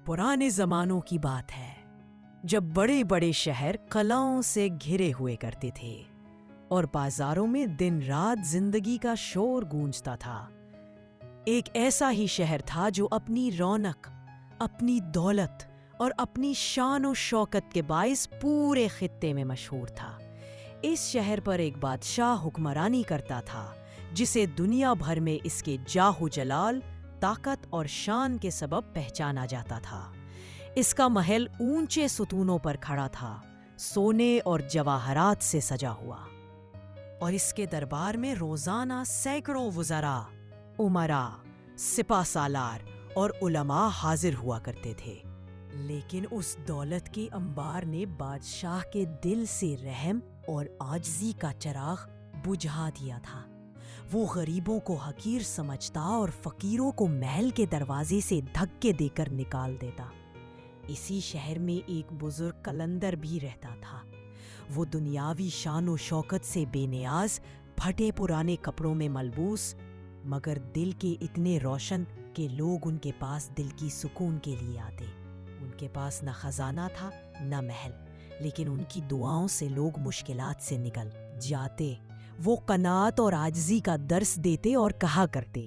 पुराने जमानों की बात है जब बड़े बड़े शहर कलाओं से घिरे हुए करते थे और बाजारों में दिन रात जिंदगी का शोर गूंजता था। एक ऐसा ही शहर था जो अपनी रौनक, अपनी दौलत और अपनी शान और शौकत के बाइस पूरे खित्ते में मशहूर था। इस शहर पर एक बादशाह हुक्मरानी करता था जिसे दुनिया भर में इसके जाहू जलाल, ताकत और शान के सबब पहचाना जाता था। इसका महल ऊंचे सुतूनों पर खड़ा था, सोने और जवाहरात से सजा हुआ, और इसके दरबार में रोजाना सैकड़ों वुज़रा, उमरा, सिपा सालार और उलमा हाजिर हुआ करते थे। लेकिन उस दौलत के अंबार ने बादशाह के दिल से रहम और आजिज़ी का चिराग बुझा दिया था। वो गरीबों को हकीर समझता और फकीरों को महल के दरवाजे से धक्के देकर निकाल देता। इसी शहर में एक बुजुर्ग कलंदर भी रहता था। वो दुनियावी शान और शौकत से बेनियाज, फटे पुराने कपड़ों में मलबूस, मगर दिल के इतने रोशन कि लोग उनके पास दिल की सुकून के लिए आते। उनके पास न खजाना था न महल, लेकिन उनकी दुआओं से लोग मुश्किलात से निकल जाते। वो कनात और आजिज़ी का दर्स देते और कहा करते,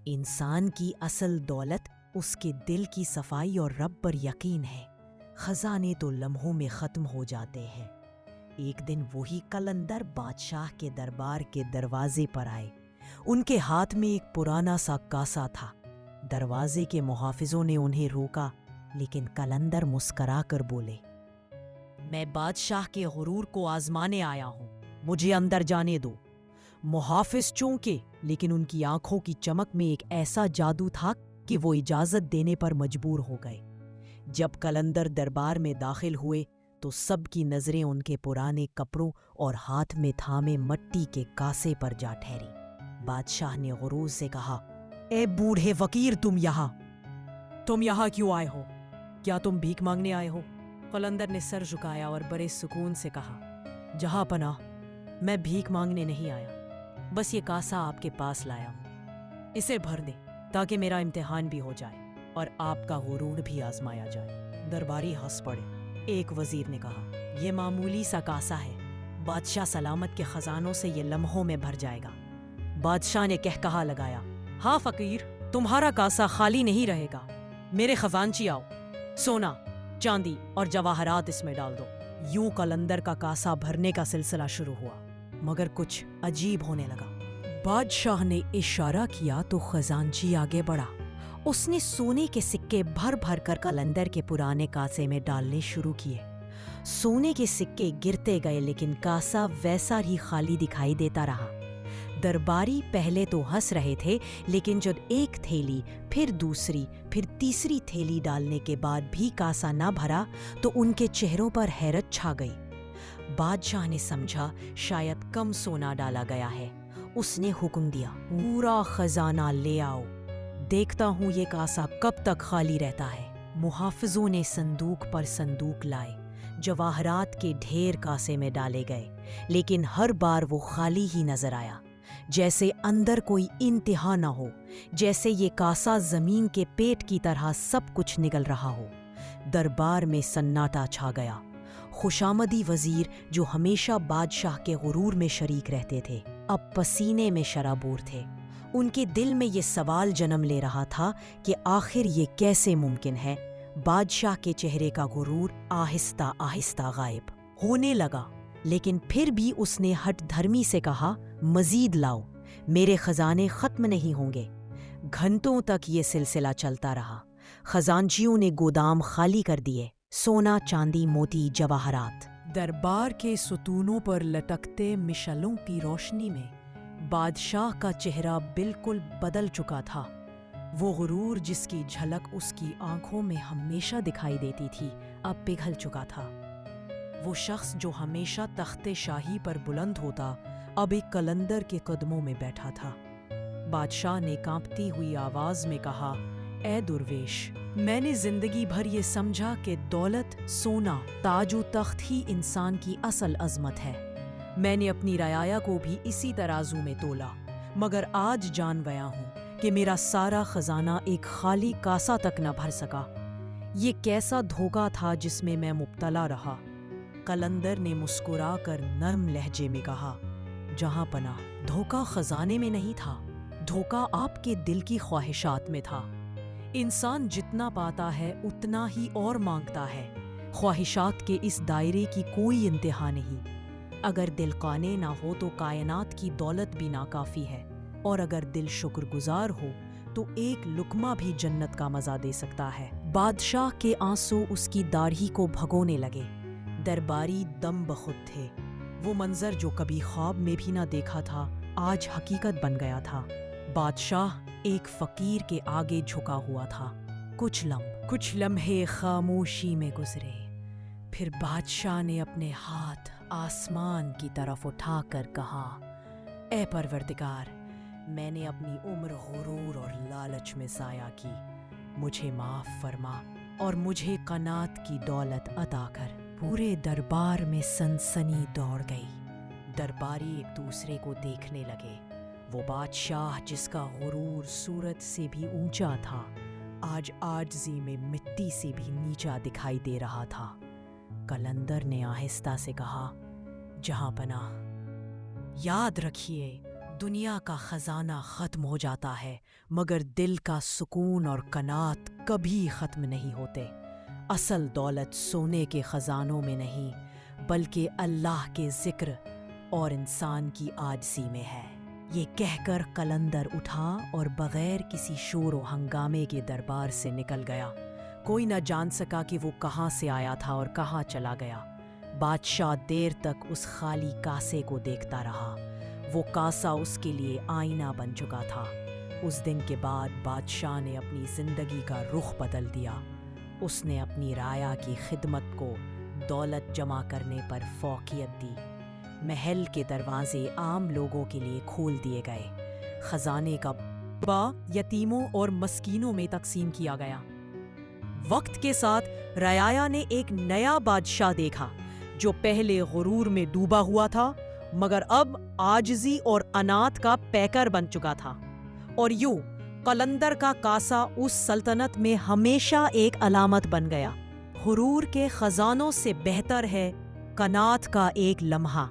इंसान की असल दौलत उसके दिल की सफाई और रब पर यकीन है। खजाने तो लम्हों में ख़त्म हो जाते हैं। एक दिन वही कलंदर बादशाह के दरबार के दरवाजे पर आए। उनके हाथ में एक पुराना सा कासा था। दरवाजे के मुहाफिजों ने उन्हें रोका, लेकिन कलंदर मुस्करा कर बोले, मैं बादशाह के गुरूर को आजमाने आया हूँ, मुझे अंदर जाने दो। मुहाफिज चौंके, लेकिन उनकी आंखों की चमक में एक ऐसा जादू था कि वो इजाजत देने पर मजबूर हो गए। जब कलंदर दरबार में दाखिल हुए तो सबकी नजरें उनके पुराने कपड़ों और हाथ में थामे मट्टी के कासे पर जा ठहरी। बादशाह ने गुरूर से कहा, ए बूढ़े फकीर, तुम यहाँ क्यों आए हो? क्या तुम भीख मांगने आए हो? कलंदर ने सर झुकाया और बड़े सुकून से कहा, जहां पनाह, मैं भीख मांगने नहीं आया, बस ये कासा आपके पास लाया हूँ। इसे भर दे ताकि मेरा इम्तिहान भी हो जाए और आपका गुरूर भी आजमाया जाए। दरबारी हंस पड़े। एक वजीर ने कहा, ये मामूली सा कासा है, बादशाह सलामत के खजानों से ये लम्हों में भर जाएगा। बादशाह ने कहकहा लगाया, हाँ फकीर, तुम्हारा कासा खाली नहीं रहेगा। मेरे खजानची आओ, सोना, चांदी और जवाहरात इसमें डाल दो। यूं कलंदर का कासा भरने का सिलसिला शुरू हुआ, मगर कुछ अजीब होने लगा। बादशाह ने इशारा किया तो खजानची आगे बढ़ा। उसने सोने के सिक्के भर भर कर कलंदर के पुराने कासे में डालने शुरू किए। सोने के सिक्के गिरते गए, लेकिन कासा वैसा ही खाली दिखाई देता रहा। दरबारी पहले तो हंस रहे थे, लेकिन जब एक थैली, फिर दूसरी, फिर तीसरी थैली डालने के बाद भी कासा ना भरा तो उनके चेहरों पर हैरत छा गई। बादशाह ने समझा शायद कम सोना डाला गया है। उसने हुक्म दिया, पूरा खजाना ले आओ, देखता हूँ ये कासा कब तक खाली रहता है। मुहाफिजों ने संदूक पर संदूक लाए। जवाहरात के ढेर कासे में डाले गए, लेकिन हर बार वो खाली ही नजर आया, जैसे अंदर कोई इंतहा ना हो, जैसे ये कासा जमीन के पेट की तरह सब कुछ निगल रहा हो। दरबार में सन्नाटा छा गया। खुशामदी वजीर, जो हमेशा बादशाह के गुरूर में शरीक रहते थे, अब पसीने में शराबूर थे। उनके दिल में ये सवाल जन्म ले रहा था कि आखिर ये कैसे मुमकिन है। बादशाह के चेहरे का गुरूर आहिस्ता आहिस्ता गायब होने लगा, लेकिन फिर भी उसने हठ धर्मी से कहा, मजीद लाओ, मेरे खजाने खत्म नहीं होंगे। घंटों तक ये सिलसिला चलता रहा। खजांचियों ने गोदाम खाली कर दिए। सोना, चांदी, मोती, जवाहरात। दरबार के सुतूनों पर लटकते मिशलों की रोशनी में बादशाह का चेहरा बिल्कुल बदल चुका था। वो गुरूर जिसकी झलक उसकी आंखों में हमेशा दिखाई देती थी, अब पिघल चुका था। वो शख्स जो हमेशा तख्ते शाही पर बुलंद होता, अब एक कलंदर के कदमों में बैठा था। बादशाह ने कांपती हुई आवाज में कहा, ए दुर्वेश, मैंने जिंदगी भर ये समझा कि दौलत, सोना, ताजो तख्त ही इंसान की असल अजमत है। मैंने अपनी रयाया को भी इसी तराजू में तोला, मगर आज जान गया हूँ कि मेरा सारा खजाना एक खाली कासा तक न भर सका। یہ کیسا دھوکا تھا جس میں میں مبتلا رہا۔ قلندر نے مسکرا کر نرم لہجے میں کہا، جہاں پناہ، دھوکا خزانے میں نہیں تھا، دھوکا آپ کے دل کی خواہشات میں تھا۔ انسان جتنا پاتا ہے اتنا ہی اور مانگتا ہے۔ خواہشات کے اس دائرے کی کوئی انتہا نہیں۔ اگر دل قانع نہ ہو تو کائنات کی دولت بھی ناکافی ہے، اور اگر دل شکر گزار ہو تو ایک لقمہ بھی جنت کا مزہ دے سکتا ہے۔ بادشاہ کے آنسو اس کی داڑھی کو بھگونے لگے۔ درباری دم بخود تھے۔ وہ منظر جو کبھی خواب میں بھی نہ دیکھا تھا آج حقیقت بن گیا تھا۔ بادشاہ ایک فقیر کے آگے جھکا ہوا تھا۔ کچھ لمحے خاموشی میں گزرے، پھر بادشاہ نے اپنے ہاتھ آسمان کی طرف اٹھا کر کہا، اے پروردگار، میں نے اپنی عمر غرور اور لالچ میں ضائع کی، مجھے معاف فرما اور مجھے قناعت کی دولت عطا کر۔ پورے دربار میں سنسنی دوڑ گئی۔ درباری ایک دوسرے کو دیکھنے لگے۔ وہ بادشاہ جس کا غرور صورت سے بھی اونچا تھا، آج عاجزی میں مٹی سے بھی نیچا دکھائی دے رہا تھا۔ قلندر نے آہستہ سے کہا، جہاں پناہ، یاد رکھیے، دنیا کا خزانہ ختم ہو جاتا ہے مگر دل کا سکون اور قناعت کبھی ختم نہیں ہوتے۔ اصل دولت سونے کے خزانوں میں نہیں بلکہ اللہ کے ذکر اور انسان کی عاجزی میں ہے۔ یہ کہہ کر قلندر اٹھا اور بغیر کسی شور و ہنگامے کے دربار سے نکل گیا۔ کوئی نہ جان سکا کہ وہ کہاں سے آیا تھا اور کہاں چلا گیا۔ بادشاہ دیر تک اس خالی کاسے کو دیکھتا رہا۔ وہ کاسا اس کے لیے آئینہ بن چکا تھا۔ اس دن کے بعد بادشاہ نے اپنی زندگی کا رخ بدل دیا۔ اس نے اپنی رعایا کی خدمت کو دولت جمع کرنے پر فوقیت دی۔ محل کے دروازے عام لوگوں کے لیے کھول دیے گئے۔ خزانے کا یتیموں اور مسکینوں میں تقسیم کیا گیا۔ وقت کے ساتھ رعایا نے ایک نیا بادشاہ دیکھا جو پہلے غرور میں ڈوبا ہوا تھا مگر اب عاجزی اور انات کا پیکر بن چکا تھا، اور یوں قلندر کا کاسا اس سلطنت میں ہمیشہ ایک علامت بن گیا۔ غرور کے خزانوں سے بہتر ہے قناعت کا ایک لمحہ۔